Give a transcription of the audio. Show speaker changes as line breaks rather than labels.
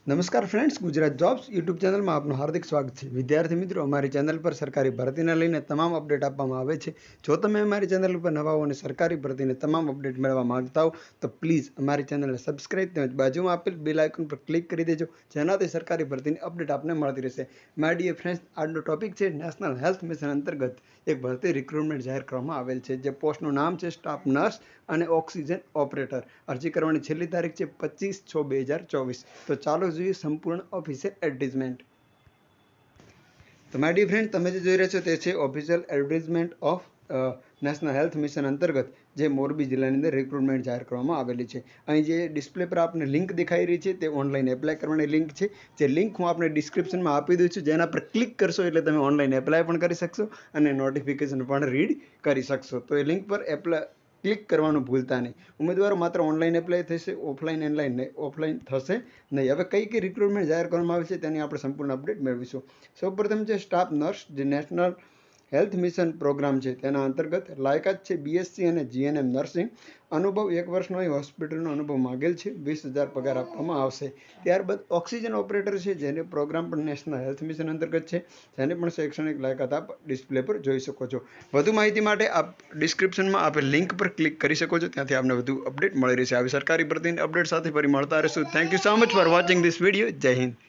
નમસ્કાર friends, Gujarat jobs YouTube ચેનલમાં આપનું હાર્દિક સ્વાગત છે। વિદ્યાર્થી મિત્રો, અમારી ચેનલ પર સરકારી ભરતીને લઈને તમામ અપડેટ આપવામાં આવે છે। જો તમે અમારી ચેનલ પર નવા હો અને સરકારી ભરતીને તમામ અપડેટ મેળવવા માંગતા હો તો પ્લીઝ અમારી ચેનલને સબસ્ક્રાઇબ તેમજ બાજુમાં આપેલ બેલ આઇકન પર ક્લિક કરી દેજો, જેનાથી સરકારી ભરતીની અપડેટ આપને મળતી રહેશે। માય ડિયર ફ્રેન્ડ્સ, આજનો ટોપિક છે નેશનલ હેલ્થ મિશન અંતર્ગત એક ભરતી રિક્રુટમેન્ટ જાહેર કરવામાં આવેલ છે, જે પોસ્ટનું નામ છે સ્ટાફ નર્સ અને ઓક્સિજન ઓપરેટર। અરજી કરવાની છેલ્લી તારીખ છે 25/6/2024। તો ચાલો જોઈએ સંપૂર્ણ ઓફિશિયલ એડવર્ટાઇઝમેન્ટ। તો માય ડિયર ફ્રેન્ડ, તમે જે જોઈ રહ્યા છો તે છે official advertisement of national health mission અંતર્ગત જે મોરબી જિલ્લાની અંદર રિક્રુટમેન્ટ જાહેર કરવામાં આવેલી છે। અહીં જે ડિસ્પ્લે પર આપને લિંક દેખાઈ રહી છે તે ઓનલાઈન એપ્લાય કરવાની લિંક છે, જે લિંક હું આપને ડિસ્ક્રિપ્શનમાં આપી દઉં છું, જેના પર ક્લિક કરશો એટલે તમે ઓનલાઈન એપ્લાય પણ કરી શકશો અને નોટિફિકેશન પણ રીડ કરી શકશો। તો એ લિંક પર ક્લિક કરવાનું ભૂલતા નહીં। ઉમેદવારો માત્ર ઓનલાઈન એપ્લાય થશે, ઓફલાઈન થશે નહીં। હવે કઈ રિક્રુટમેન્ટ જાહેર કરવામાં આવે છે તેની આપણે સંપૂર્ણ અપડેટ મેળવીશું। સૌપ્રથમ છે સ્ટાફ નર્સ, જે નેશનલ હેલ્થ મિશન પ્રોગ્રામ છે તેના અંતર્ગત લાયકાત છે BSc અને GNM નર્સિંગ। અનુભવ 1 વર્ષનો અહીં હોસ્પિટલનો અનુભવ માગેલ છે। 20,000 પગાર આપવામાં આવશે। ત્યારબાદ ઓક્સિજન ઓપરેટર છે, જેને પ્રોગ્રામ પણ નેશનલ હેલ્થ મિશન અંતર્ગત છે, જેને પણ શૈક્ષણિક લાયકાત આપ ડિસ્પ્લે પર જોઈ શકો છો। વધુ માહિતી માટે આપ ડિસ્ક્રિપ્શનમાં આપેલ લિંક પર ક્લિક કરી શકો છો, ત્યાંથી આપને વધુ અપડેટ મળી રહેશે। આવી સરકારી ભરતીની અપડેટ સાથે ફરી મળતા રહીશું। Thank you so much for watching this video. જય હિન્દ।